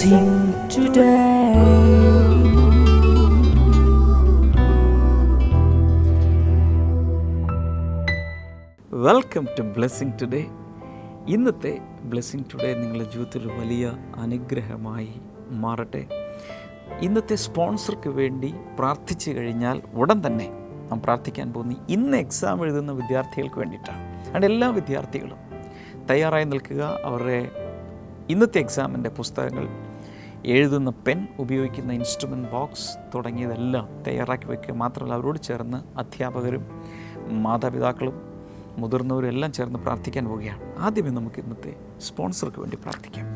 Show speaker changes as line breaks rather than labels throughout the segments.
blessing today. Welcome to blessing today. ഇന്നത്തെ blessing today നിങ്ങളുടെ ജീവിതത്തിൽ വലിയ അനുഗ്രഹമായി മാറട്ടെ. ഇന്നത്തെ സ്പോൺസർക്ക് വേണ്ടി പ്രാർത്ഥിച്ചു കഴിഞ്ഞാൽ ഉടൻ തന്നെ നാം പ്രാർത്ഥിക്കാൻ പോകുന്നത് ഇന്ന് എക്സാം എഴുതുന്ന വിദ്യാർത്ഥികൾക്ക് വേണ്ടിയിട്ടാണ്. അതുകൊണ്ട് എല്ലാ വിദ്യാർത്ഥികളും തയ്യാറായി നിൽക്കുക. അവരുടെ ഇന്നത്തെ എക്സാമിൻ്റെ പുസ്തകങ്ങൾ, എഴുതുന്ന പെൻ, ഉപയോഗിക്കുന്ന ഇൻസ്ട്രുമെൻറ്റ് ബോക്സ് തുടങ്ങിയതെല്ലാം തയ്യാറാക്കി വയ്ക്കുക. മാത്രമല്ല അവരോട് ചേർന്ന് അധ്യാപകരും മാതാപിതാക്കളും മുതിർന്നവരും എല്ലാം ചേർന്ന് പ്രാർത്ഥിക്കാൻ പോവുകയാണ്. ആദ്യമേ നമുക്ക് ഇന്നത്തെ സ്പോൺസർക്ക് വേണ്ടി പ്രാർത്ഥിക്കാം.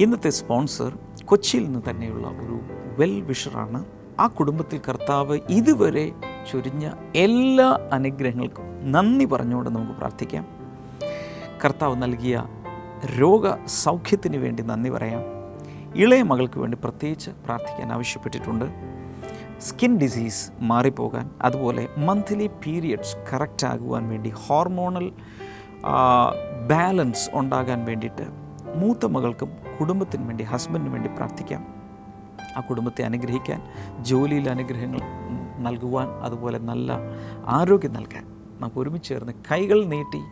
ഇന്നത്തെ സ്പോൺസർ കൊച്ചിയിൽ നിന്ന് തന്നെയുള്ള ഒരു വെൽ വിഷറാണ്. ആ കുടുംബത്തിൽ കർത്താവ് ഇതുവരെ ചൊരിഞ്ഞ എല്ലാ അനുഗ്രഹങ്ങൾക്കും നന്ദി പറഞ്ഞുകൊണ്ട് നമുക്ക് പ്രാർത്ഥിക്കാം. കർത്താവ് നൽകിയ രോഗസൗഖ്യത്തിന് വേണ്ടി നന്ദി പറയാം. ഇളയ മകൾക്ക് വേണ്ടി പ്രത്യേകിച്ച് പ്രാർത്ഥിക്കാൻ ആവശ്യപ്പെട്ടിട്ടുണ്ട്. സ്കിൻ ഡിസീസ് മാറിപ്പോകാൻ, അതുപോലെ മന്ത്ലി പീരിയഡ്സ് കറക്റ്റ് ആകുവാൻ വേണ്ടി, ഹോർമോണൽ ബാലൻസ് ഉണ്ടാകാൻ വേണ്ടിയിട്ട് മൂത്ത മകൾക്കും കുടുംബത്തിന് വേണ്ടി, ഹസ്ബൻഡിന് വേണ്ടി പ്രാർത്ഥിക്കാം. ആ കുടുംബത്തെ അനുഗ്രഹിക്കാൻ, ജോലിയിൽ അനുഗ്രഹങ്ങൾ നൽകുവാൻ, അതുപോലെ നല്ല ആരോഗ്യം നൽകാൻ നമുക്ക് ഒരുമിച്ച് ചേർന്ന് കൈകൾ നീട്ടി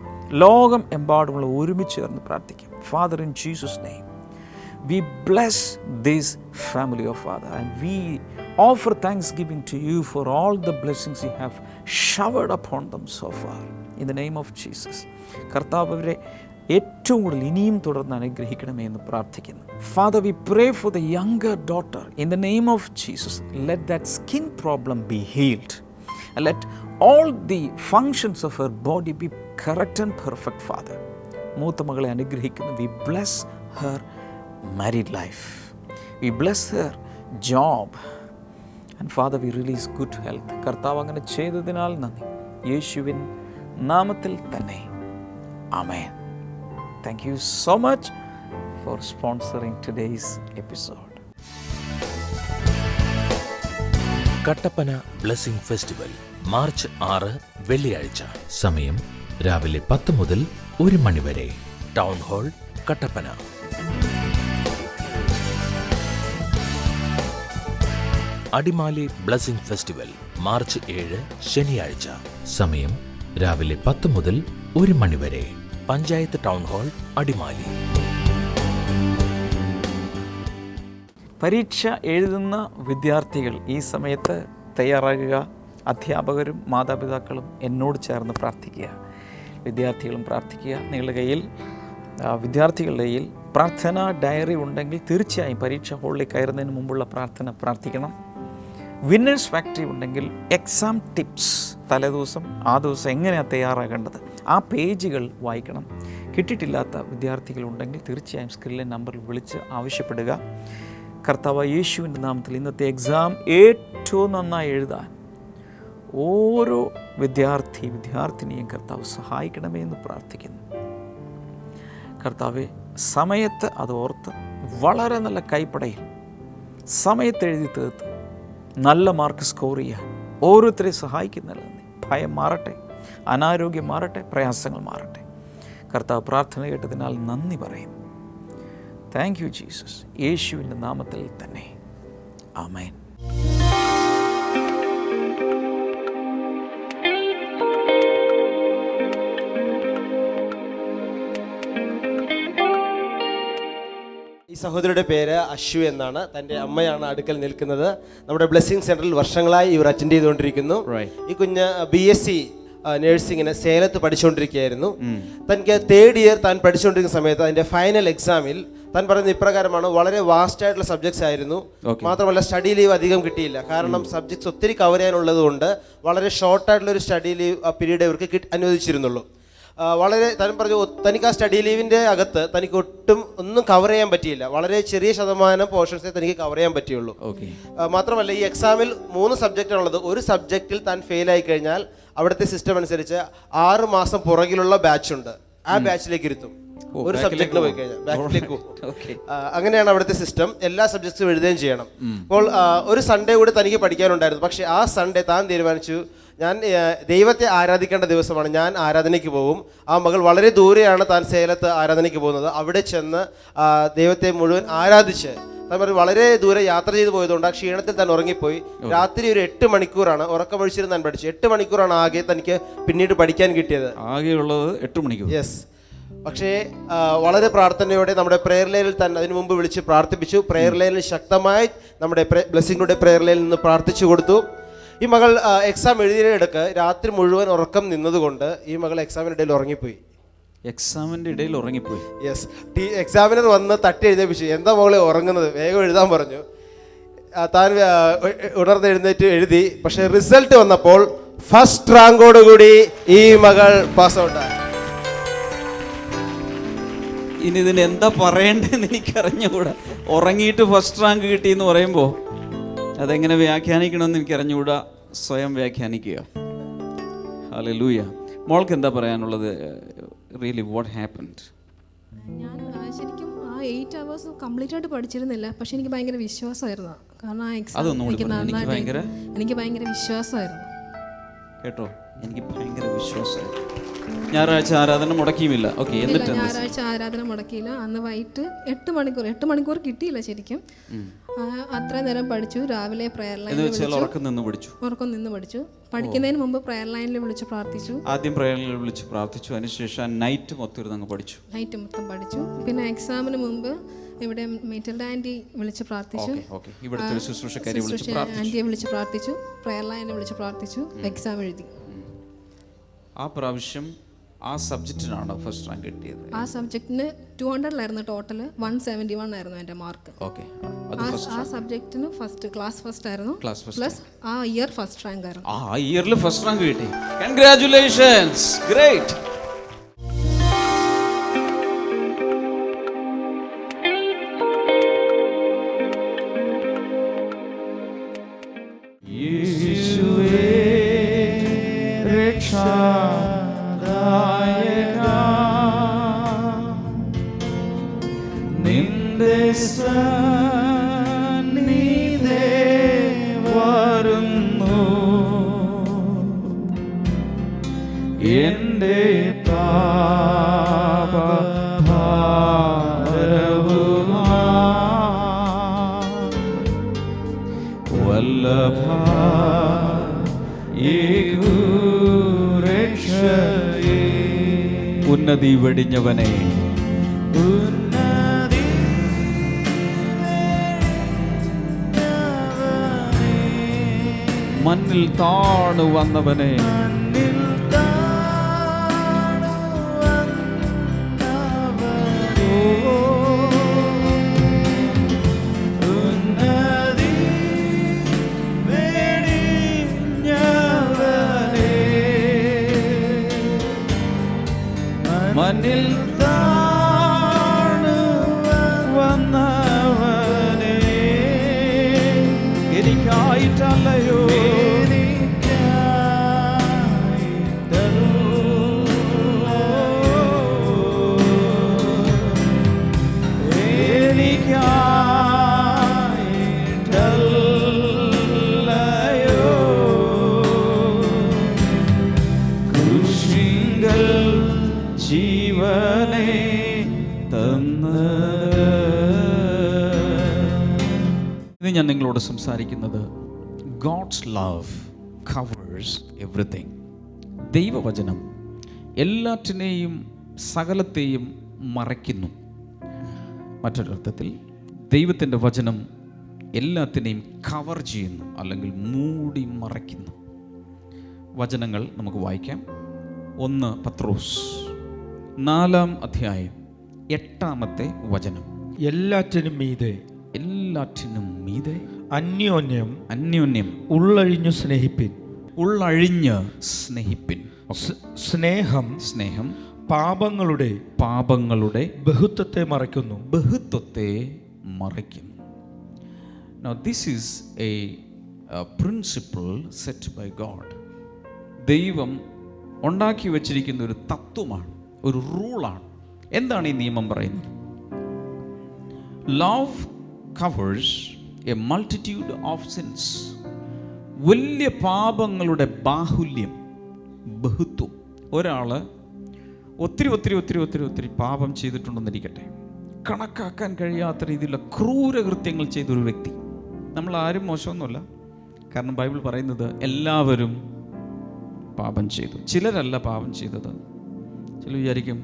ലോകം എമ്പാടുമുള്ള ഒരുമിച്ച് ചേർന്ന് പ്രാർത്ഥിക്കാം. Father, in Jesus name we bless this family of Father, and we offer thanksgiving to you for all the blessings you have showered upon them so far. In the name of Jesus, കർത്താവ് അവരെ ഏറ്റവും കൂടുതൽ ഇനിയും തുടർന്ന് അനുഗ്രഹിക്കണമേ എന്ന് പ്രാർത്ഥിക്കുന്നു. Father, we pray for the younger daughter. In the name of Jesus, let that skin problem be healed. Let all the functions of her body be correct and perfect, Father. മൂത്ത മകളെ അനുഗ്രഹിക്കുന്നു. We bless her married life. We bless her job. And Father, we release good health. കർത്താവ് അങ്ങനെ ചെയ്തതിനാൽ നന്ദി. യേശുവിൻ നാമത്തിൽ തന്നെ. ആമേൻ. Thank you so much for sponsoring today's episode.
Kattappana blessing festival March 6 വെള്ളിയാഴ്ച. സമയം രാവിലെ 10 മുതൽ 1 മണി വരെ. Town hall, Kattappana. Adimali blessing festival March 7 ശനിയാഴ്ച. സമയം രാവിലെ 10 മുതൽ 1 മണി വരെ. Panchayat town hall, Adimali.
പരീക്ഷ എഴുതുന്ന വിദ്യാർത്ഥികൾ ഈ സമയത്ത് തയ്യാറാകുക. അധ്യാപകരും മാതാപിതാക്കളും എന്നോട് ചേർന്ന് പ്രാർത്ഥിക്കുക. വിദ്യാർത്ഥികളും പ്രാർത്ഥിക്കുക. നിങ്ങളുടെ കയ്യിൽ, വിദ്യാർത്ഥികളുടെ കയ്യിൽ പ്രാർത്ഥന ഡയറി ഉണ്ടെങ്കിൽ തീർച്ചയായും പരീക്ഷ ഹാളിൽ കയറുന്നതിന് മുമ്പുള്ള പ്രാർത്ഥന പ്രാർത്ഥിക്കണം. വിന്നേഴ്സ് ഫാക്ടറി ഉണ്ടെങ്കിൽ എക്സാം ടിപ്സ്, തലേദിവസം ആ ദിവസം എങ്ങനെയാണ് തയ്യാറാകേണ്ടത്, ആ പേജുകൾ വായിക്കണം. കിട്ടിയിട്ടില്ലാത്ത വിദ്യാർത്ഥികളുണ്ടെങ്കിൽ തീർച്ചയായും സ്ക്രീനിലെ നമ്പറിൽ വിളിച്ച് ആവശ്യപ്പെടുക. കർത്താവ് യേശുവിൻ്റെ നാമത്തിൽ ഇന്നത്തെ എക്സാം ഏറ്റവും നന്നായി എഴുതാൻ ഓരോ വിദ്യാർത്ഥിനിയും കർത്താവ് സഹായിക്കണമേ എന്ന് പ്രാർത്ഥിക്കുന്നു. കർത്താവെ, സമയത്ത് അത് ഓർത്ത് വളരെ നല്ല കൈപ്പടയിൽ സമയത്ത് എഴുതി തീർത്ത് നല്ല മാർക്ക് സ്കോർ ചെയ്യാൻ ഓരോരുത്തരെ സഹായിക്കുന്നതിൽ ഭയം മാറട്ടെ, അനാരോഗ്യം മാറട്ടെ, പ്രയാസങ്ങൾ മാറട്ടെ. കർത്താവ് പ്രാർത്ഥന കേട്ടതിനാൽ നന്ദി പറയുന്നു. Thank you Jesus. യേശുവിൻ്റെ നാമത്തിൽ തന്നെ. ആമേൻ.
ഈ സഹോദരിയുടെ പേര് അശ്വു എന്നാണ്. തൻ്റെ അമ്മയാണ് അടുക്കൽ നിൽക്കുന്നത്. നമ്മുടെ ബ്ലെസ്സിംഗ് സെന്ററിൽ വർഷങ്ങളായി ഇവർ അറ്റൻഡ് ചെയ്തുകൊണ്ടിരിക്കുന്നു. ഈ കുഞ്ഞ് BSc നേഴ്സിങ്ങിന് സേലത്ത് പഠിച്ചുകൊണ്ടിരിക്കുകയായിരുന്നു. തനിക്ക് 3rd ഇയർ താൻ പഠിച്ചുകൊണ്ടിരിക്കുന്ന സമയത്ത് അതിൻ്റെ ഫൈനൽ എക്സാമിൽ താൻ പറയുന്നത് ഇപ്രകാരമാണ്: വളരെ വാസ്റ്റ് ആയിട്ടുള്ള സബ്ജക്ട്സ് ആയിരുന്നു. മാത്രമല്ല സ്റ്റഡി ലീവ് അധികം കിട്ടിയില്ല. കാരണം സബ്ജക്ട്സ് ഒത്തിരി കവർ ചെയ്യാനുള്ളത് കൊണ്ട് വളരെ ഷോർട്ടായിട്ടുള്ളൊരു സ്റ്റഡി ലീവ് പീരീഡ് ഇവർക്ക് അനുവദിച്ചിരുന്നുള്ളൂ. വളരെ താൻ പറഞ്ഞു തനിക്ക് ആ സ്റ്റഡി ലീവിൻ്റെ അകത്ത് തനിക്ക് ഒന്നും കവർ ചെയ്യാൻ പറ്റിയില്ല. വളരെ ചെറിയ ശതമാനം പോർഷൻസേ തനിക്ക് കവർ ചെയ്യാൻ പറ്റിയുള്ളൂ. മാത്രമല്ല ഈ എക്സാമിൽ 3 സബ്ജക്റ്റാണുള്ളത്. ഒരു സബ്ജക്റ്റിൽ താൻ ഫെയിലായി കഴിഞ്ഞാൽ അവിടുത്തെ സിസ്റ്റം അനുസരിച്ച് 6 മാസം പുറകിലുള്ള ബാച്ചുണ്ട്, ആ ബാച്ചിലേക്ക് ഇരുത്തും. ഒരു സബ്ജക്റ്റിന് പോയി കഴിഞ്ഞാൽ ബാക്കിലേക്ക് പോകും.
ഓക്കെ.
അങ്ങനെയാണ് അവിടുത്തെ സിസ്റ്റം. എല്ലാ സബ്ജക്ട്സും എഴുതുകയും ചെയ്യണം. അപ്പോൾ ഒരു സൺഡേ കൂടി തനിക്ക് പഠിക്കാനുണ്ടായിരുന്നു. പക്ഷേ ആ സൺഡേ താൻ തീരുമാനിച്ചു, ഞാൻ ദൈവത്തെ ആരാധിക്കേണ്ട ദിവസമാണ്, ഞാൻ ആരാധനയ്ക്ക് പോകും. ആ മകൾ വളരെ ദൂരെയാണ്, താൻ സേലത്ത് ആരാധനയ്ക്ക് പോകുന്നത്. അവിടെ ചെന്ന് ദൈവത്തെ മുഴുവൻ ആരാധിച്ച് താൻ വളരെ ദൂരെ യാത്ര ചെയ്ത് പോയതുകൊണ്ട് ആ ക്ഷീണത്തിൽ താൻ ഉറങ്ങിപ്പോയി. രാത്രി ഒരു 8 മണിക്കൂറാണ് ഉറക്കമൊഴിച്ചിരുന്ന് താൻ പഠിച്ചു. 8 മണിക്കൂറാണ് ആകെ തനിക്ക് പിന്നീട് പഠിക്കാൻ കിട്ടിയത്.
ആകെയുള്ളത് 8 മണിക്കൂർ.
യെസ്. പക്ഷേ വളരെ പ്രാർത്ഥനയോടെ നമ്മുടെ പ്രെയർ ലൈനിൽ തന്നെ അതിനു മുമ്പ് വിളിച്ച് പ്രാർത്ഥിപ്പിച്ചു. പ്രെയർ ലൈനിൽ ശക്തമായി നമ്മുടെ ബ്ലെസ്സിങ്ങിലൂടെ പ്രെയർ ലൈനിൽ നിന്ന് പ്രാർത്ഥിച്ചു കൊടുത്തു. ഈ മകൾ എക്സാം എഴുതിയെടുക്ക് രാത്രി മുഴുവൻ ഉറക്കം നിന്നതുകൊണ്ട് ഈ മകൾ എക്സാമിൻ്റെ ഇടയിൽ ഉറങ്ങിപ്പോയി.
എക്സാമിൻ്റെ ഇടയിൽ ഉറങ്ങിപ്പോയി.
യെസ്. എക്സാമിനർ വന്ന് തട്ടി എഴുന്നേപ്പിച്ചു. എന്താ മകളെ ഉറങ്ങുന്നത്, വേഗം എഴുതാൻ പറഞ്ഞു. താൻ ഉണർന്ന് എഴുന്നേറ്റ് എഴുതി. പക്ഷേ റിസൾട്ട് വന്നപ്പോൾ ഫസ്റ്റ് റാങ്കോടുകൂടി ഈ മകൾ പാസ് ഔട്ടായി.
ഇനി ഇതിന് എന്താ പറയേണ്ടതെന്ന് എനിക്കറിഞ്ഞുകൂടാ. ഉറങ്ങിയിട്ട് ഫസ്റ്റ് റാങ്ക് കിട്ടിയെന്ന് പറയുമ്പോൾ അതെങ്ങനെ വ്യാഖ്യാനിക്കണമെന്ന് എനിക്കറിഞ്ഞുകൂടാ. സ്വയം വ്യാഖ്യാനിക്കുക. ഹല്ലേലൂയ. മോൾക്ക് എന്താ പറയാനുള്ളത്? Really what happened?
ഞാൻ ശരിക്കും ആ 8 hours കംപ്ലീറ്റ് ആയിട്ട് പഠിച്ചിരുന്നില്ല. പക്ഷെ എനിക്ക് ഭയങ്കര വിശ്വാസമായിരുന്നു. കാരണം ആ എക്സാം എനിക്ക് ഭയങ്കര വിശ്വാസമായിരുന്നു.
കേട്ടോ, എനിക്ക് ഭയങ്കര വിശ്വാസമായിരുന്നു. ഞായറാഴ്ച ആരാധന മുടക്കിയുമില്ല. ഓക്കെ. എന്നിട്ട്
ഞായറാഴ്ച ആരാധന മുടക്കിയില്ല. അന്ന് വൈകിട്ട് 8 മണിക്കൂർ കിട്ടിയില്ല ശരിക്കും. അത്ര നേരം പഠിച്ചു. രാവിലെ പ്രെയർ ലൈനിൽ
ഉറക്കം നിന്ന് പഠിച്ചു.
പഠിക്കുന്നതിന് മുമ്പ് പ്രെയർ ലൈനിൽ വിളിച്ച് പ്രാർത്ഥിച്ചു.
ആദ്യം പ്രെയർ ലൈനിൽ വിളിച്ച് പ്രാർത്ഥിച്ചു. അതിനുശേഷം നൈറ്റ് മൊത്തം പഠിച്ചു.
പിന്നെ എക്സാമിന് മുമ്പ് ഇവിടെ മെറ്റൽഡ ആൻറ്റി വിളിച്ച് പ്രാർത്ഥിച്ചു. ആൻറ്റിയെ വിളിച്ച് പ്രാർത്ഥിച്ചു. പ്രെയർ ലൈനിൽ വിളിച്ച് പ്രാർത്ഥിച്ചു. എക്സാം എഴുതി.
ആ പ്രാവശ്യം ആ സബ്ജക്റ്റിനാണ് ഫസ്റ്റ് റാങ്ക് കിട്ടിയത്.
ആ സബ്ജക്റ്റിന് 200 ടോട്ടൽ. 171 ആയിരുന്നു എൻ്റെ മാർക്ക്.
ഓക്കെ.
ആ സബ്ജക്റ്റിന് ക്ലാസ് ഫസ്റ്റ് ആയിരുന്നു. പ്ലസ് ആ ഇയർ ഫസ്റ്റ് റാങ്ക് ആയിരുന്നു.
ആ ഇയറിൽ ഫസ്റ്റ് റാങ്ക് കിട്ടി. കൺഗ്രാറ്റുലേഷൻസ്. ഗ്രേറ്റ്. നിന്റെ സന്നിധേ വരുന്നു എന്റെ പാപഭാരവുമായി വല്ലഭ ഉന്നതി വെടിഞ്ഞവനെ, മണ്ണിൽ താണു വന്നവനെ, മണ്ണിൽ താണു വന്നവനെ, എനിക്കായിട്ടല്ലയോ ജീവനെ തന്ന്. ഇത് ഞാൻ നിങ്ങളോട് സംസാരിക്കുന്നത് ഗോഡ്സ് ലവ് കവേഴ്സ് എവറിത്തിങ്. ദൈവവചനം എല്ലാറ്റിനെയും സകലത്തെയും മറയ്ക്കുന്നു. മറ്റൊരർത്ഥത്തിൽ ദൈവത്തിൻ്റെ വചനം എല്ലാത്തിനെയും കവർ ചെയ്യുന്നു, അല്ലെങ്കിൽ മൂടി മറയ്ക്കുന്നു. വചനങ്ങൾ നമുക്ക് വായിക്കാം. 1 പത്രോസ് 4-ാം അധ്യായം 8-ാമത്തെ വചനം.
എല്ലാറ്റിനും മീതെ
അന്യോന്യം
ഉള്ളഴിഞ്ഞു സ്നേഹിപ്പിൻ. സ്നേഹം പാപങ്ങളുടെ ബഹുത്വത്തെ മറയ്ക്കുന്നു.
Now this is a principle set by God. ദൈവം ഉണ്ടാക്കി വച്ചിരിക്കുന്ന ഒരു തത്വമാണ്, ഒരു റൂളാണ്.
എന്താണ് ഈ നിയമം പറയുന്നത്? Love covers a multitude of since. വലിയ പാപങ്ങളുടെ ബാഹുല്യം, ബഹുത്വം. ഒരാൾ ഒത്തിരി ഒത്തിരി ഒത്തിരി ഒത്തിരി ഒത്തിരി പാപം ചെയ്തിട്ടുണ്ടെന്നിരിക്കട്ടെ, കണക്കാക്കാൻ കഴിയാത്ത രീതിയിലുള്ള ക്രൂരകൃത്യങ്ങൾ ചെയ്തൊരു വ്യക്തി. നമ്മൾ ആരും മോശമൊന്നുമല്ല, കാരണം ബൈബിൾ പറയുന്നത് എല്ലാവരും പാപം ചെയ്തു. ചിലരല്ല പാപം ചെയ്തത്. ചിലർ വിചാരിക്കും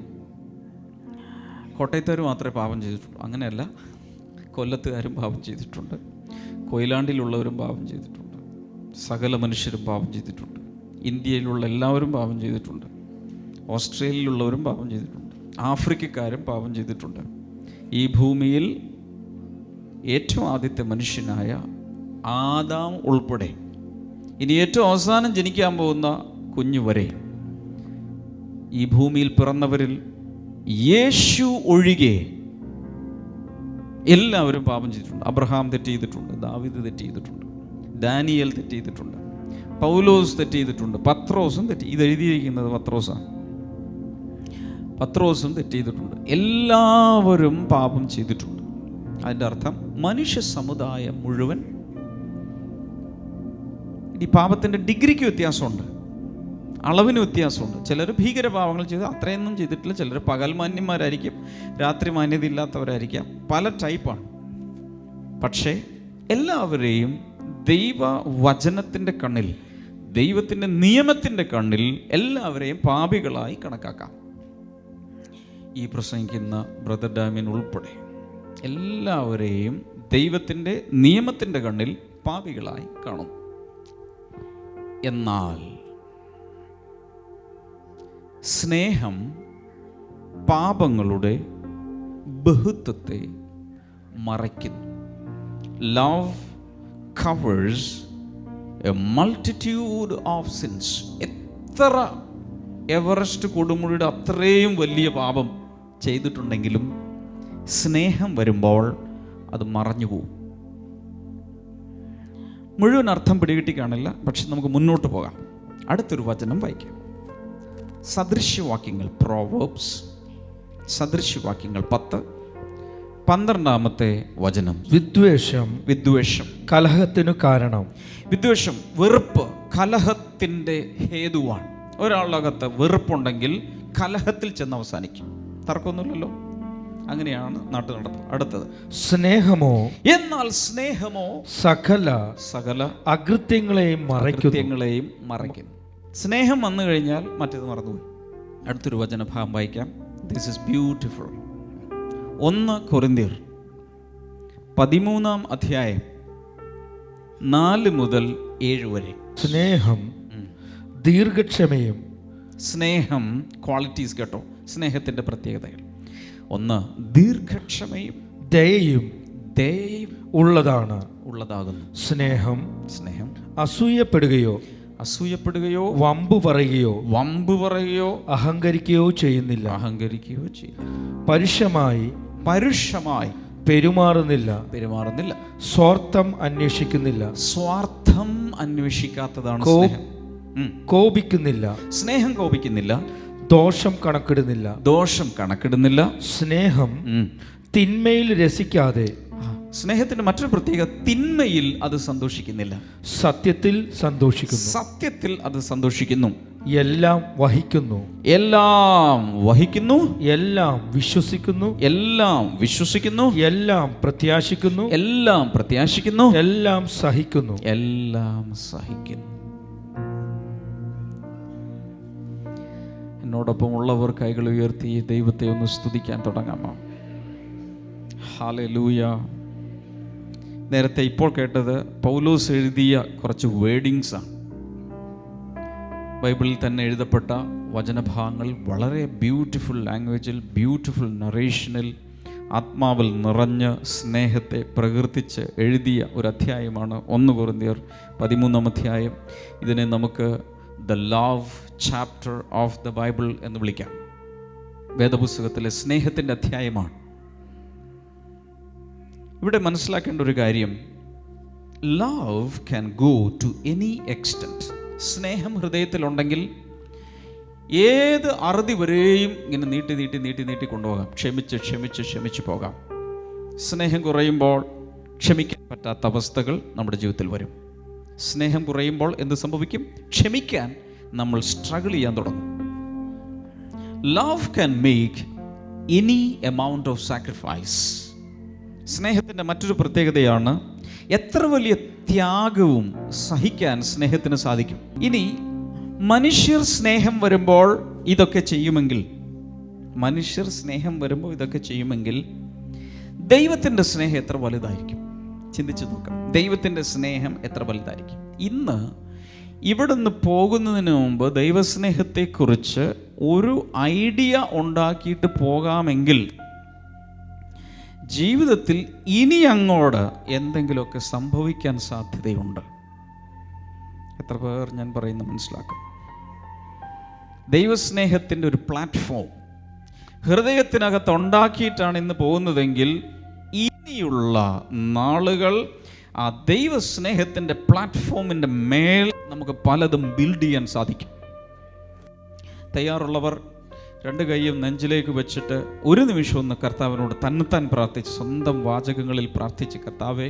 കോട്ടയത്തുകാർ മാത്രമേ പാപം ചെയ്തിട്ടുള്ളൂ. അങ്ങനെയല്ല, കൊല്ലത്തുകാരും പാപം ചെയ്തിട്ടുണ്ട്, കൊയിലാണ്ടിലുള്ളവരും പാപം ചെയ്തിട്ടുണ്ട്, സകല മനുഷ്യരും പാപം ചെയ്തിട്ടുണ്ട്, ഇന്ത്യയിലുള്ള എല്ലാവരും പാപം ചെയ്തിട്ടുണ്ട്, ഓസ്ട്രേലിയയിലുള്ളവരും പാപം ചെയ്തിട്ടുണ്ട്, ആഫ്രിക്കക്കാരും പാപം ചെയ്തിട്ടുണ്ട്. ഈ ഭൂമിയിൽ ഏറ്റവും ആദ്യത്തെ മനുഷ്യനായ ആദാം ഉൾപ്പെടെ ഇനി ഏറ്റവും അവസാനം ജനിക്കാൻ പോകുന്ന കുഞ്ഞു വരെ ഈ ഭൂമിയിൽ പിറന്നവരിൽ യേശു ഒഴികെ എല്ലാവരും പാപം ചെയ്തിട്ടുണ്ട്. അബ്രഹാം തെറ്റ് ചെയ്തിട്ടുണ്ട്, ദാവീദ് തെറ്റ് ചെയ്തിട്ടുണ്ട്, ദാനിയേൽ തെറ്റ് ചെയ്തിട്ടുണ്ട്, പൗലോസ് തെറ്റ് ചെയ്തിട്ടുണ്ട്, പത്രോസും തെറ്റ്. ഇത് എഴുതിയിരിക്കുന്നത് പത്രോസാണ്. പത്രോസും തെറ്റ് ചെയ്തിട്ടുണ്ട്. എല്ലാവരും പാപം ചെയ്തിട്ടുണ്ട്. അതിൻ്റെ അർത്ഥം മനുഷ്യ സമുദായം മുഴുവൻ. ഈ പാപത്തിൻ്റെ ഡിഗ്രിക്ക് വ്യത്യാസമുണ്ട്, അളവിന് വ്യത്യാസമുണ്ട്. ചിലർ ഭീകരപാപങ്ങൾ ചെയ്ത് അത്രയൊന്നും ചെയ്തിട്ടില്ല, ചിലർ പകൽ മാന്യന്മാരായിരിക്കും, രാത്രി മാന്യത ഇല്ലാത്തവരായിരിക്കാം, പല ടൈപ്പാണ്. പക്ഷേ എല്ലാവരെയും ദൈവവചനത്തിൻ്റെ കണ്ണിൽ, ദൈവത്തിൻ്റെ നിയമത്തിൻ്റെ കണ്ണിൽ എല്ലാവരെയും പാപികളായി കണക്കാക്കാം. ഈ പ്രസംഗിക്കുന്ന ബ്രദർ ഡാമിൻ ഉൾപ്പെടെ എല്ലാവരെയും ദൈവത്തിൻ്റെ നിയമത്തിൻ്റെ കണ്ണിൽ പാപികളായി കാണും. എന്നാൽ സ്നേഹം പാപങ്ങളുടെ ബഹുത്വത്തെ മറയ്ക്കുന്നു. Love covers a multitude of sins. എത്ര എവറസ്റ്റ് കൊടുമുടിയുടെ അത്രയും വലിയ പാപം ചെയ്തിട്ടുണ്ടെങ്കിലും സ്നേഹം വരുമ്പോൾ അത് മറഞ്ഞു പോകും. മുഴുവൻ അർത്ഥം പിടികിട്ടി കാണില്ല, പക്ഷെ നമുക്ക് മുന്നോട്ട് പോകാം. അടുത്തൊരു വചനം വായിക്കാം. സദൃശ്യവാക്യങ്ങൾ, പ്രോവേർബ്സ്, സദൃശ്യവാക്യങ്ങൾ 10:12 വചനം.
വിദ്വേഷം കലഹത്തിനു കാരണം.
വിദ്വേഷം, വെറുപ്പ് കലഹത്തിൻ്റെ ഹേതുവാണ്. ഒരാളകത്ത് വെറുപ്പുണ്ടെങ്കിൽ കലഹത്തിൽ ചെന്ന് അവസാനിക്കും. തർക്കമൊന്നുമില്ലല്ലോ, അങ്ങനെയാണ് നാട്ടു നടത്തുന്നത്. അടുത്തത്
സ്നേഹമോ,
എന്നാൽ സ്നേഹമോ
സകല അകൃത്യങ്ങളെയും
മറയ്ക്കുന്നു. സ്നേഹം വന്നു കഴിഞ്ഞാൽ മറ്റേത് മറന്നുപോയി. അടുത്തൊരു വചനഭാഗം വായിക്കാം. This is beautiful. 1 കൊരിന്ത്യർ 13 4 മുതൽ 7 വരെ.
സ്നേഹം ദീർഘക്ഷമയും.
സ്നേഹം ക്വാളിറ്റീസ് കേട്ടോ, സ്നേഹത്തിൻ്റെ പ്രത്യേകതകൾ. 1 ദീർഘക്ഷമയും
ദയയും ഉള്ളതാണ്. സ്നേഹം അസൂയപ്പെടുകയോ വമ്പു പറയുകയോ അഹങ്കരിക്കുകയോ ചെയ്യുന്നില്ല. പരുഷമായി പെരുമാറുന്നില്ല. സ്വാർത്ഥം
അന്വേഷിക്കാത്തതാണ്
കോപിക്കുന്നില്ല.
സ്നേഹം കോപിക്കുന്നില്ല.
ദോഷം കണക്കിടുന്നില്ല. സ്നേഹം തിന്മയിൽ രസിക്കാതെ.
സ്നേഹത്തിന്റെ മറ്റൊരു പ്രത്യേകത, തിന്മയിൽ അത് സന്തോഷിക്കുന്നില്ല,
സത്യത്തിൽ
അത് സന്തോഷിക്കുന്നു.
എല്ലാം വഹിക്കുന്നു,
എല്ലാം
വിശ്വസിക്കുന്നു,
എല്ലാം
പ്രത്യാശിക്കുന്നു,
എല്ലാം
സഹിക്കുന്നു.
എന്നോടൊപ്പം ഉള്ളവർ കൈകൾ ഉയർത്തി ദൈവത്തെ ഒന്ന് സ്തുതിക്കാൻ തുടങ്ങാമോ? ഹല്ലേലൂയ. നേരത്തെ ഇപ്പോൾ കേട്ടത് പൗലോസ് എഴുതിയ കുറച്ച് വേർഡിങ്സാണ്. ബൈബിളിൽ തന്നെ എഴുതപ്പെട്ട വചനഭാഗങ്ങൾ വളരെ ബ്യൂട്ടിഫുൾ ലാംഗ്വേജിൽ, ബ്യൂട്ടിഫുൾ നറേഷനിൽ, ആത്മാവിൽ നിറഞ്ഞ് സ്നേഹത്തെ പ്രകീർത്തിച്ച് എഴുതിയ ഒരു അധ്യായമാണ് 1 കൊരിന്ത്യർ 13 ഇതിനെ നമുക്ക് the love chapter of the Bible എന്ന് വിളിക്കാം. വേദപുസ്തകത്തിലെ സ്നേഹത്തിൻ്റെ അധ്യായമാണ്. ഇവിടെ മനസ്സിലാക്കേണ്ട ഒരു കാര്യം, love can go to any extent. സ്നേഹം ഹൃദയത്തിലുണ്ടെങ്കിൽ ഏത് അറുതി വരെയും ഇങ്ങനെ നീട്ടി നീട്ടി നീട്ടി നീട്ടി കൊണ്ടുപോകാം. ക്ഷമിച്ച് ക്ഷമിച്ച് ക്ഷമിച്ച് പോകാം. സ്നേഹം കുറയുമ്പോൾ ക്ഷമിക്കാൻ പറ്റാത്ത അവസ്ഥകൾ നമ്മുടെ ജീവിതത്തിൽ വരും. സ്നേഹം കുറയുമ്പോൾ എന്ത് സംഭവിക്കും? ക്ഷമിക്കാൻ നമ്മൾ സ്ട്രഗിൾ ചെയ്യാൻ തുടങ്ങും. Love can make any amount of sacrifice. സ്നേഹത്തിൻ്റെ മറ്റൊരു പ്രത്യേകതയാണ് എത്ര വലിയ ത്യാഗവും സഹിക്കാൻ സ്നേഹത്തിന് സാധിക്കും. ഇനി മനുഷ്യർ സ്നേഹം വരുമ്പോൾ ഇതൊക്കെ ചെയ്യുമെങ്കിൽ, മനുഷ്യർ സ്നേഹം വരുമ്പോൾ ഇതൊക്കെ ചെയ്യുമെങ്കിൽ ദൈവത്തിൻ്റെ സ്നേഹം എത്ര വലുതായിരിക്കും? ചിന്തിച്ചു നോക്കാം. ദൈവത്തിൻ്റെ സ്നേഹം എത്ര വലുതായിരിക്കും? ഇന്ന് ഇവിടുന്ന് പോകുന്നതിന് മുമ്പ് ദൈവസ്നേഹത്തെക്കുറിച്ച് ഒരു ഐഡിയ ഉണ്ടാക്കിയിട്ട് പോകാമെങ്കിൽ ജീവിതത്തിൽ ഇനി അങ്ങോട്ട് എന്തെങ്കിലുമൊക്കെ സംഭവിക്കാൻ സാധ്യതയുണ്ട്. എത്ര പേർ ഞാൻ പറയുന്നത് മനസ്സിലാക്കും? ദൈവസ്നേഹത്തിൻ്റെ ഒരു പ്ലാറ്റ്ഫോം ഹൃദയത്തിനകത്ത് ഉണ്ടാക്കിയിട്ടാണ് ഇന്ന് പോകുന്നതെങ്കിൽ ഇനിയുള്ള നാളുകൾ ആ ദൈവസ്നേഹത്തിൻ്റെ പ്ലാറ്റ്ഫോമിൻ്റെ മേൽ നമുക്ക് പലതും ബിൽഡ് ചെയ്യാൻ സാധിക്കും. തയ്യാറുള്ളവർ രണ്ട് കൈയും നെഞ്ചിലേക്ക് വെച്ചിട്ട് ഒരു നിമിഷം ഒന്ന് കർത്താവിനോട് തന്നെത്താൻ പ്രാർത്ഥിച്ച്, സ്വന്തം വാചകങ്ങളിൽ പ്രാർത്ഥിച്ച്, കർത്താവേ,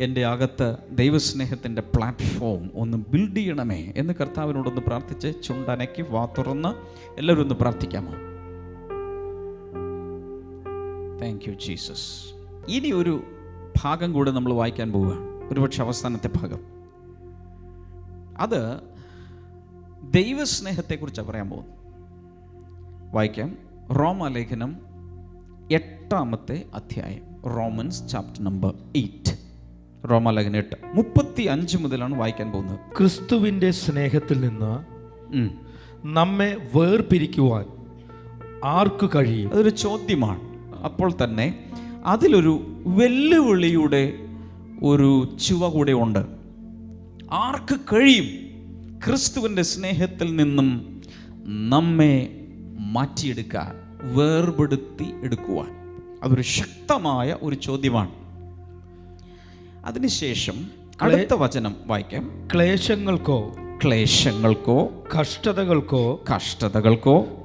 എൻ്റെ അകത്ത് ദൈവസ്നേഹത്തിൻ്റെ പ്ലാറ്റ്ഫോം ഒന്ന് ബിൽഡ് ചെയ്യണമേ എന്ന് കർത്താവിനോടൊന്ന് പ്രാർത്ഥിച്ച് ചുണ്ടനക്കി വാ തുറന്ന് എല്ലാവരും ഒന്ന് പ്രാർത്ഥിക്കാമോ? Thank you Jesus. ഇനി ഒരു ഭാഗം കൂടെ നമ്മൾ വായിക്കാൻ പോവുകയാണ്, ഒരുപക്ഷെ അവസാനത്തെ ഭാഗം. അത് ദൈവസ്നേഹത്തെക്കുറിച്ചാണ് പറയാൻ പോകുന്നത്. വായിക്കാം. റോമാലേഖനം 8-ാമത്തെ അധ്യായം, റോമൻസ് ചാപ്റ്റർ നമ്പർ 8. റോമാലേഖനം 8:35 മുതലാണ് വായിക്കാൻ പോകുന്നത്.
ക്രിസ്തുവിൻ്റെ സ്നേഹത്തിൽ നിന്ന് നമ്മെ വേർപിരിക്കുവാൻ ആർക്ക് കഴിയും?
അതൊരു ചോദ്യമാണ്. അപ്പോൾ തന്നെ അതിലൊരു വെല്ലുവിളിയുടെ ഒരു ചുവ കൂടെ ഉണ്ട്. ആർക്ക് കഴിയും ക്രിസ്തുവിൻ്റെ സ്നേഹത്തിൽ നിന്നും നമ്മെ മാറ്റിയെടുക്കാൻ, വേർപെടുത്തി എടുക്കുവാൻ? അതൊരു ശക്തമായ ഒരു ചോദ്യമാണ്. അതിനുശേഷം അടുത്ത വചനം വായിക്കാം.
ക്ലേശങ്ങൾക്കോ
കഷ്ടതകൾക്കോ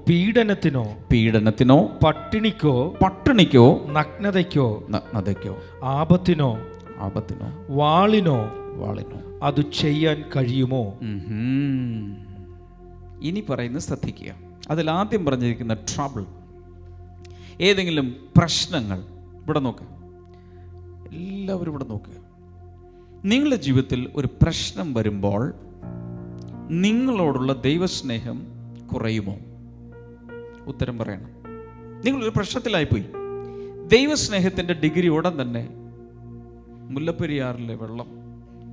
പീഡനത്തിനോ പട്ടിണിക്കോ നഗ്നതയ്ക്കോ
ആപത്തിനോ വാളിനോ അത് ചെയ്യാൻ കഴിയുമോ?
ഇനി പറയുന്നത് ശ്രദ്ധിക്കുക. അതിലാദ്യം പറഞ്ഞിരിക്കുന്ന ട്രബിൾ, ഏതെങ്കിലും പ്രശ്നങ്ങൾ. ഇവിടെ നോക്കുക, എല്ലാവരും ഇവിടെ നോക്കുക. നിങ്ങളുടെ ജീവിതത്തിൽ ഒരു പ്രശ്നം വരുമ്പോൾ നിങ്ങളോടുള്ള ദൈവസ്നേഹം കുറയുമോ? ഉത്തരം പറയണം. നിങ്ങളൊരു പ്രശ്നത്തിലായിപ്പോയി, ദൈവസ്നേഹത്തിൻ്റെ ഡിഗ്രി ഉടൻ തന്നെ മുല്ലപ്പെരിയാറിലെ വെള്ളം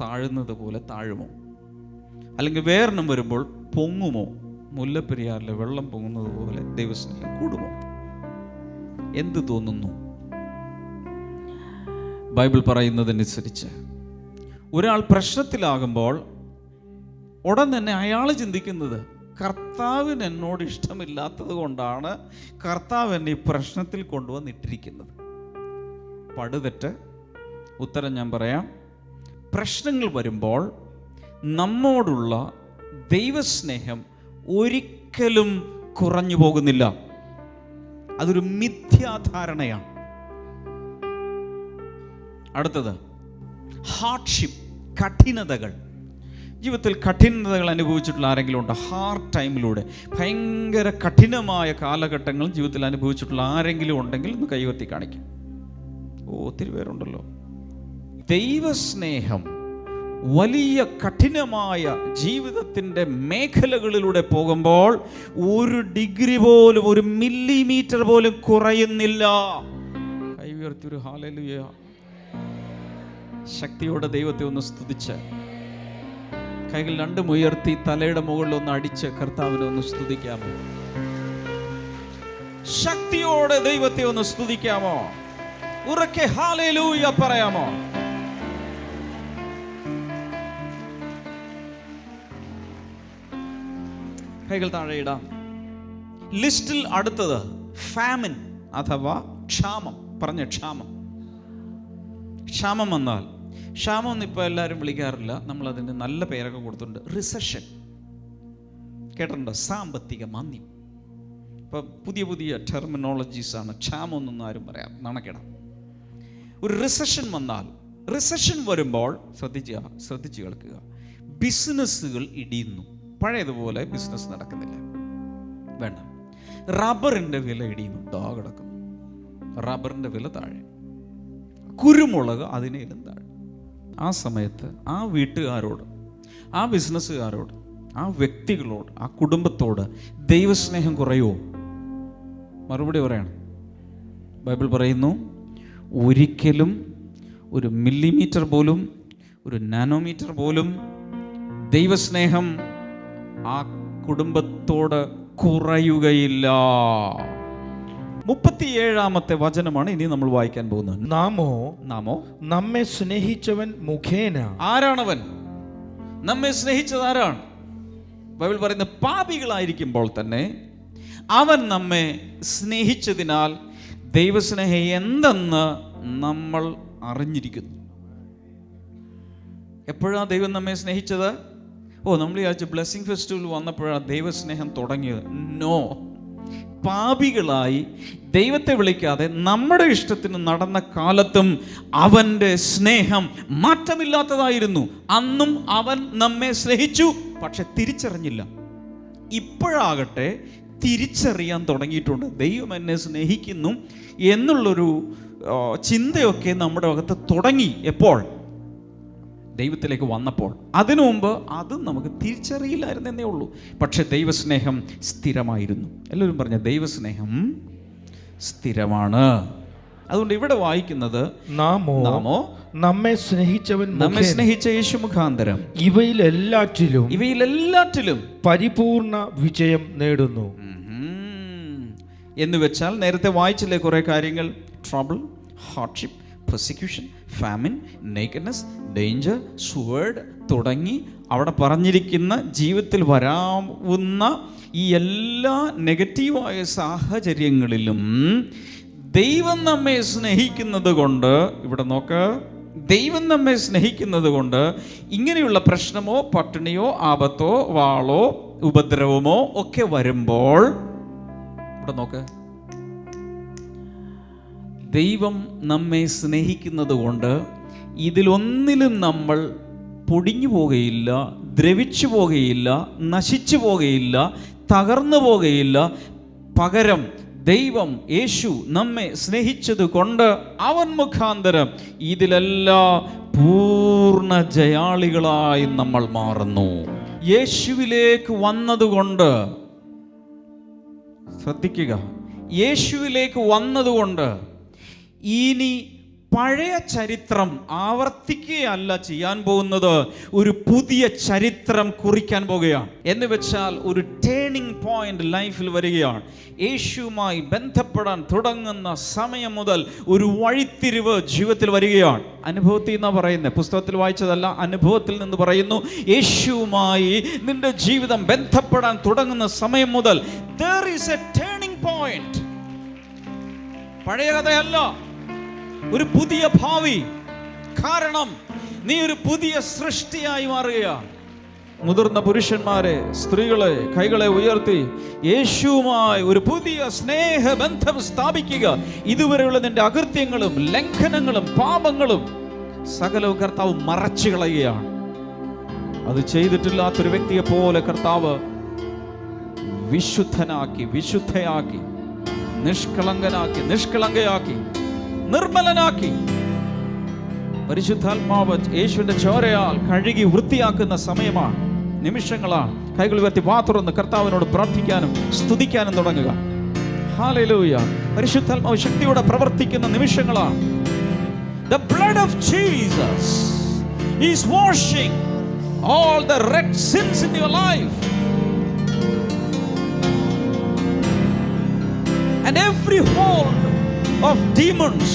താഴുന്നത് പോലെ താഴുമോ? അല്ലെങ്കിൽ വേറെണ്ണം വരുമ്പോൾ പൊങ്ങുമോ? മുല്ലപ്പെരിയാറിലെ വെള്ളം പൊങ്ങുന്നത് പോലെ ദൈവസ്നേഹം കൂടുമോ? എന്ത് തോന്നുന്നു? ബൈബിൾ പറയുന്നതനുസരിച്ച് ഒരാൾ പ്രശ്നത്തിലാകുമ്പോൾ ഉടൻ തന്നെ അയാൾ ചിന്തിക്കുന്നത്, കർത്താവിന് എന്നോട് ഇഷ്ടമില്ലാത്തത് കൊണ്ടാണ് കർത്താവ് എന്നെ ഈ പ്രശ്നത്തിൽ കൊണ്ടുവന്നിട്ടിരിക്കുന്നത്. പടുതെറ്റ്. ഉത്തരം ഞാൻ പറയാം. പ്രശ്നങ്ങൾ വരുമ്പോൾ നമ്മോടുള്ള ദൈവസ്നേഹം ഒരിക്കലും കുറഞ്ഞു പോകുന്നില്ല. അതൊരു മിഥ്യാധാരണയാണ്. അടുത്തത് ഹാർഡ്ഷിപ്പ്, കഠിനതകൾ. ജീവിതത്തിൽ കഠിനതകൾ അനുഭവിച്ചിട്ടുള്ള ആരെങ്കിലും ഉണ്ടോ? ഹാർഡ് ടൈമിലൂടെ ഭയങ്കര കഠിനമായ കാലഘട്ടങ്ങൾ ജീവിതത്തിൽ അനുഭവിച്ചിട്ടുള്ള ആരെങ്കിലും ഉണ്ടെങ്കിൽ ഒന്ന് കൈവത്തി കാണിക്കാം. ഒത്തിരി പേരുണ്ടല്ലോ. ദൈവസ്നേഹം വലിയ കഠിനമായ ജീവിതത്തിൻ്റെ മേഖലകളിലൂടെ പോകുമ്പോൾ ഒരു ഡിഗ്രി പോലും, ഒരു മില്ലിമീറ്റർ പോലും കുറയുന്നില്ല. കൈ ഉയർത്തി ഒരു ഹല്ലേലൂയ. ശക്തിയോടെ ദൈവത്തെ ഒന്ന് സ്തുതിച്ച്, കൈകൾ രണ്ടും ഉയർത്തി തലയുടെ മുകളിൽ ഒന്ന് അടിച്ച് കർത്താവിനെ ഒന്ന് സ്തുതിക്കാമോ? ശക്തിയോടെ ദൈവത്തെ ഒന്ന് സ്തുതിക്കാമോ? ഉറക്കെ ഹല്ലേലൂയ പറയാമോ? കൈകൾ താഴെ ഇടാം. ലിസ്റ്റിൽ അടുത്തത് ഫാമിൻ അഥവാ ക്ഷാമം. പറഞ്ഞ ക്ഷാമം. ക്ഷാമം വന്നാൽ, ക്ഷാമം ഒന്നും ഇപ്പോൾ എല്ലാവരും വിളിക്കാറില്ല, നമ്മളതിന് നല്ല പേരൊക്കെ കൊടുത്തിട്ടുണ്ട്. റിസഷൻ. കേട്ടിട്ടുണ്ടോ? സാമ്പത്തിക മാന്ദ്യം. ഇപ്പം പുതിയ പുതിയ ടെർമിനോളജീസാണ്. ക്ഷാമമൊന്നും ആരും പറയാം, നാണക്കേടാം. ഒരു റിസഷൻ വന്നാൽ, റിസഷൻ വരുമ്പോൾ ശ്രദ്ധിച്ച് കേൾക്കുക, ബിസിനസ്സുകൾ ഇടിയുന്നു. പഴയതുപോലെ ബിസിനസ് നടക്കുന്നില്ല, വേണ്ട. റബ്ബറിൻ്റെ വില ഇടിയുന്നു, കിടക്കുന്നു. റബ്ബറിൻ്റെ വില താഴെ, കുരുമുളക് അതിനേലും താഴെ. ആ സമയത്ത് ആ വീട്ടുകാരോട്, ആ ബിസിനസ്സുകാരോട്, ആ വ്യക്തികളോട്, ആ കുടുംബത്തോട് ദൈവസ്നേഹം കുറയുമോ? മറുപടി പറയണം. ബൈബിൾ പറയുന്നു, ഒരിക്കലും ഒരു മില്ലിമീറ്റർ പോലും, ഒരു നാനോമീറ്റർ പോലും ദൈവസ്നേഹം ആ കുടുംബത്തോട് കുറയുകയില്ല. 37-ാമത്തെ വചനമാണ് ഇനി നമ്മൾ വായിക്കാൻ പോകുന്നത്. നാമോ
നമ്മെ സ്നേഹിച്ചവൻ മുഖേന.
ആരാണവൻ? നമ്മെ സ്നേഹിച്ചത് ആരാണ്? ബൈബിൾ പറയുന്ന പാപികളായിരിക്കുമ്പോൾ തന്നെ അവൻ നമ്മെ സ്നേഹിച്ചതിനാൽ ദൈവസ്നേഹം എന്തെന്ന് നമ്മൾ അറിഞ്ഞിരിക്കുന്നു. എപ്പോഴാണ് ദൈവം നമ്മെ സ്നേഹിച്ചത്? നമ്മൾ വിചാരിച്ചു ബ്ലെസ്സിങ് ഫെസ്റ്റിവൽ വന്നപ്പോഴാണ് ദൈവസ്നേഹം തുടങ്ങിയത്. നോ, പാപികളായി ദൈവത്തെ വിളിക്കാതെ നമ്മുടെ ഇഷ്ടത്തിന് നടന്ന കാലത്തും അവൻ്റെ സ്നേഹം മാറ്റമില്ലാത്തതായിരുന്നു. അന്നും അവൻ നമ്മെ സ്നേഹിച്ചു, പക്ഷെ തിരിച്ചറിഞ്ഞില്ല. ഇപ്പോഴാകട്ടെ തിരിച്ചറിയാൻ തുടങ്ങിയിട്ടുണ്ട്. ദൈവം എന്നെ സ്നേഹിക്കുന്നു എന്നുള്ളൊരു ചിന്തയൊക്കെ നമ്മുടെ അകത്ത് തുടങ്ങി. എപ്പോൾ? ദൈവത്തിലേക്ക് വന്നപ്പോൾ. അതിനു മുമ്പ് അത് നമുക്ക് തിരിച്ചറിയില്ലായിരുന്നേ ഉള്ളൂ. പക്ഷെ ദൈവസ്നേഹം സ്ഥിരമായിരുന്നു. എല്ലാവരും പറഞ്ഞ ദൈവസ്നേഹം സ്ഥിരമാണ്. അതുകൊണ്ട് ഇവിടെ വായിക്കുന്നത് നാമോ നമ്മെ സ്നേഹിച്ച യേശു മുഖാന്തരം ഇവയിലെല്ലാറ്റിലും
പരിപൂർണ വിജയം നേടുന്നു
എന്ന് വെച്ചാൽ, നേരത്തെ വായിച്ചില്ലേ കുറേ കാര്യങ്ങൾ? Trouble, hardship, persecution, famine, nakedness, danger, sword തുടങ്ങി അവിടെ പറഞ്ഞിരിക്കുന്ന ജീവിതത്തിൽ വരാവുന്ന ഈ എല്ലാ നെഗറ്റീവായ സാഹചര്യങ്ങളിലും ദൈവം നമ്മെ സ്നേഹിക്കുന്നത് കൊണ്ട്, ഇവിടെ നോക്ക്, ദൈവം നമ്മെ സ്നേഹിക്കുന്നത് കൊണ്ട് ഇങ്ങനെയുള്ള പ്രശ്നമോ പട്ടിണിയോ ആപത്തോ വാളോ ഉപദ്രവമോ ഒക്കെ വരുമ്പോൾ, ഇവിടെ നോക്ക്, ദൈവം നമ്മെ സ്നേഹിക്കുന്നത് കൊണ്ട് ഇതിലൊന്നിലും നമ്മൾ പൊടിഞ്ഞു പോകുകയില്ല, ദ്രവിച്ചു പോകുകയില്ല, നശിച്ചു പോകുകയില്ല, തകർന്നു പോകുകയില്ല. പകരം ദൈവം യേശു നമ്മെ സ്നേഹിച്ചത് കൊണ്ട് അവൻ മുഖാന്തരം ഇതിലെല്ലാം പൂർണ്ണ ജയാളികളായി നമ്മൾ മാറുന്നു. യേശുവിലേക്ക് വന്നതുകൊണ്ട്, ശ്രദ്ധിക്കുക, യേശുവിലേക്ക് വന്നതുകൊണ്ട് ഇനി പഴയ ചരിത്രം ആവർത്തിക്കുകയല്ല ചെയ്യാൻ പോകുന്നത്, ഒരു പുതിയ ചരിത്രം കുറിക്കാൻ പോകുകയാണ്. എന്ന് വെച്ചാൽ ഒരു ടേണിംഗ് പോയിന്റ് ലൈഫിൽ വരികയാണ്. യേശുവുമായി ബന്ധപ്പെടാൻ തുടങ്ങുന്ന സമയം മുതൽ ഒരു വഴിത്തിരിവ് ജീവിതത്തിൽ വരികയാണ്. അനുഭവത്തിൽ നിന്നാണ് പറയുന്നത്, പുസ്തകത്തിൽ വായിച്ചതല്ല, അനുഭവത്തിൽ നിന്ന് പറയുന്നു. യേശുവുമായി നിന്റെ ജീവിതം ബന്ധപ്പെടാൻ തുടങ്ങുന്ന സമയം മുതൽ there is a turning point. പഴയ കഥയല്ല, ഒരു പുതിയ ഭാവി. കാരണം നീ ഒരു പുതിയ സൃഷ്ടിയായി മാറുകയാണ്. മുതിർന്ന പുരുഷന്മാരെ, സ്ത്രീകളെ, കൈകളെ ഉയർത്തി യേശുവുമായി ഒരു പുതിയ സ്നേഹബന്ധം സ്ഥാപിക്കുക. ഇതുവരെയുള്ള നിന്റെ അകൃത്യങ്ങളും ലംഘനങ്ങളും പാപങ്ങളും സകലവും കർത്താവ് മറച്ചു കളയുകയാണ്. അത് ചെയ്തിട്ടില്ലാത്തൊരു വ്യക്തിയെ പോലെ കർത്താവ് വിശുദ്ധനാക്കി, വിശുദ്ധയാക്കി, നിഷ്കളങ്കനാക്കി, നിഷ്കളങ്കയാക്കി, നിർമ്മലനാക്കി. പരിശുദ്ധാത്മാവ് യേശുവിന്റെ ചോരയാൽ കഴുകി വൃത്തിയാക്കുന്ന സമയമാണ്, നിമിഷങ്ങളാണ്. കൈകൾ ഉയർത്തി വാ തുറന്ന് കർത്താവിനോട് പ്രാർത്ഥിക്കാനും സ്തുതിക്കാനും തുടങ്ങുക. ഹല്ലേലൂയ. പരിശുദ്ധാത്മാവ് ശക്തിയോടെ പ്രവർത്തിക്കുന്ന നിമിഷങ്ങളാണ്. The blood of Jesus is washing all the red sins in your life. And every hold of demons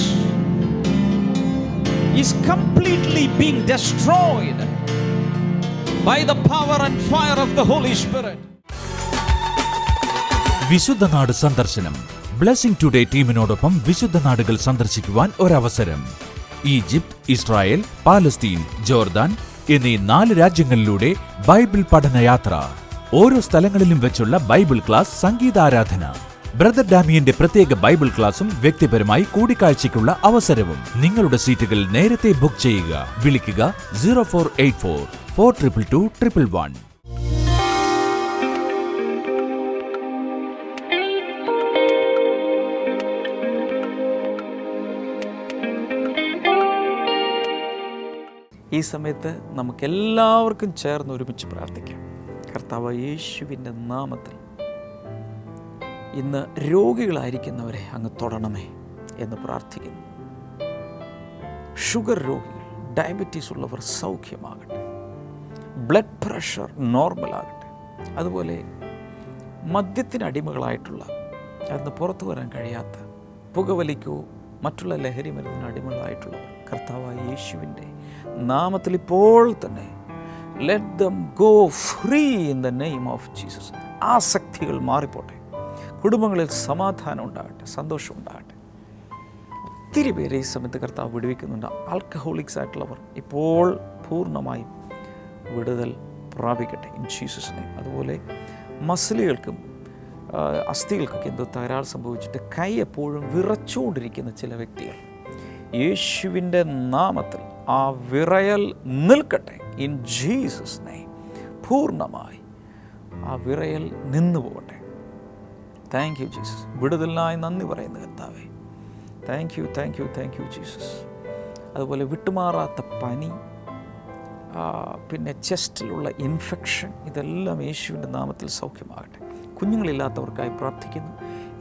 is completely being destroyed by the power and fire of the Holy Spirit.
വിശുദ്ധ നാട് സന്ദർശനം. Blessing today ടീമിനോടൊപ്പം വിശുദ്ധ നാടുകൾ സന്ദർശിക്കുവാൻ ഒരവസരം. Egypt, Israel, Palestine, Jordan എന്നീ 4 രാജ്യങ്ങളിലൂടെ Bible പഠനയാത്ര. ഓരോ സ്ഥലങ്ങളിലും വെച്ചുള്ള ബൈബിൾ ക്ലാസ്, സംഗീതാരാധന, ബ്രദർ ഡാമിയന്റെ പ്രത്യേക ബൈബിൾ ക്ലാസും വ്യക്തിപരമായി കൂടിക്കാഴ്ചയ്ക്കുള്ള അവസരവും. നിങ്ങളുടെ സീറ്റുകൾ നേരത്തെ ബുക്ക് ചെയ്യുക. വിളിക്കുക 0484 422 111.
ഈ സമയത്ത് നമുക്കെല്ലാവർക്കും ചേർന്ന് ഒരുമിച്ച് പ്രാർത്ഥിക്കാം. കർത്താവ് യേശുവിൻ്റെ നാമത്തിൽ ഇന്ന് രോഗികളായിരിക്കുന്നവരെ അങ്ങ് തൊടണമേ എന്ന് പ്രാർത്ഥിക്കുന്നു. ഷുഗർ രോഗികൾ, ഡയബറ്റീസ് ഉള്ളവർ സൗഖ്യമാകട്ടെ. ബ്ലഡ് പ്രഷർ നോർമലാകട്ടെ. അതുപോലെ മദ്യത്തിന് അടിമകളായിട്ടുള്ള, അതിന് പുറത്തു വരാൻ കഴിയാത്ത, പുകവലിക്കോ മറ്റുള്ള ലഹരി മരുന്നിന് അടിമകളായിട്ടുള്ളവർ കർത്താവായ യേശുവിൻ്റെ നാമത്തിൽ ഇപ്പോൾ തന്നെ let them go free in the name of Jesus. ആസക്തികൾ മാറിപ്പോട്ടെ. കുടുംബങ്ങളിൽ സമാധാനം ഉണ്ടാകട്ടെ, സന്തോഷം ഉണ്ടാകട്ടെ. ഒത്തിരി പേരെ ഈ സമയത്ത് കർത്താവ് വിടുവിക്കുന്നുണ്ട്. ആൽക്കഹോളിക്സ് ആയിട്ടുള്ളവർ ഇപ്പോൾ പൂർണ്ണമായും വിടുതൽ പ്രാപിക്കട്ടെ ഇൻ ജീസസ് നെയിം. അതുപോലെ മസിലുകൾക്കും അസ്ഥികൾക്കൊക്കെ എന്തോ തകരാറ് സംഭവിച്ചിട്ട് കൈ എപ്പോഴും വിറച്ചുകൊണ്ടിരിക്കുന്ന ചില വ്യക്തികൾ, യേശുവിൻ്റെ നാമത്തിൽ ആ വിറയൽ നിൽക്കട്ടെ ഇൻ ജീസസ് നെയിം. പൂർണ്ണമായി ആ വിറയൽ നിന്നു പോകട്ടെ. Thank you Jesus. വിടുതലിനായി നന്ദി പറയുന്നു കർത്താവേ. Thank you, thank you, thank you Jesus. അതുപോലെ വിട്ടുമാറാത്ത പനി, പിന്നെ ചെസ്റ്റിലുള്ള ഇൻഫെക്ഷൻ, ഇതെല്ലാം യേശുവിൻ്റെ നാമത്തിൽ സൗഖ്യമാകട്ടെ. കുഞ്ഞുങ്ങളില്ലാത്തവർക്കായി പ്രാർത്ഥിക്കുന്നു.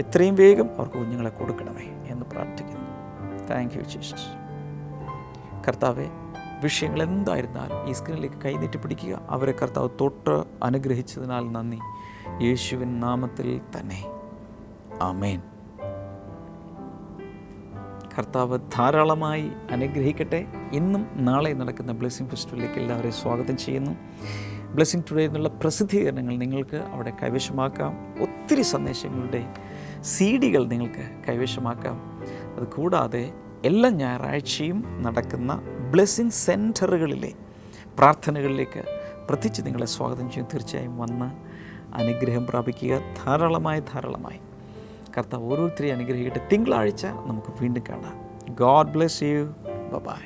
എത്രയും വേഗം അവർക്ക് കുഞ്ഞുങ്ങളെ കൊടുക്കണമേ എന്ന് പ്രാർത്ഥിക്കുന്നു. Thank you Jesus. കർത്താവെ, വിഷയങ്ങൾ എന്തായിരുന്നാലും ഈ സ്ക്രീനിലേക്ക് കൈനീട്ടി പിടിക്കുക. അവരെ കർത്താവ് തൊട്ട് അനുഗ്രഹിച്ചതിനാൽ നന്ദി. യേശുവിൻ നാമത്തിൽ തന്നെ ആമേൻ. കർത്താവ് ധാരാളമായി അനുഗ്രഹിക്കട്ടെ. ഇന്നും നാളെ നടക്കുന്ന ബ്ലെസ്സിംഗ് ഫെസ്റ്റിവലിലേക്ക് എല്ലാവരെയും സ്വാഗതം ചെയ്യുന്നു. ബ്ലെസ്സിംഗ് ടുഡേ എന്നുള്ള പ്രസിദ്ധീകരണങ്ങൾ നിങ്ങൾക്ക് അവിടെ കൈവശമാക്കാം. ഒത്തിരി സന്ദേശങ്ങളുടെ CD നിങ്ങൾക്ക് കൈവശമാക്കാം. അതുകൂടാതെ എല്ലാ ഞായറാഴ്ചയും നടക്കുന്ന ബ്ലെസ്സിംഗ് സെൻറ്ററുകളിലെ പ്രാർത്ഥനകളിലേക്ക് പ്രത്യേകിച്ച് നിങ്ങളെ സ്വാഗതം ചെയ്യും. തീർച്ചയായും വന്ന് അനുഗ്രഹം പ്രാപിക്കുക. ധാരാളമായി കർത്താവ് ഓരോരുത്തരെയും അനുഗ്രഹിക്കട്ടെ. തിങ്കളാഴ്ച നമുക്ക് വീണ്ടും കാണാം. God bless you. ബൈ.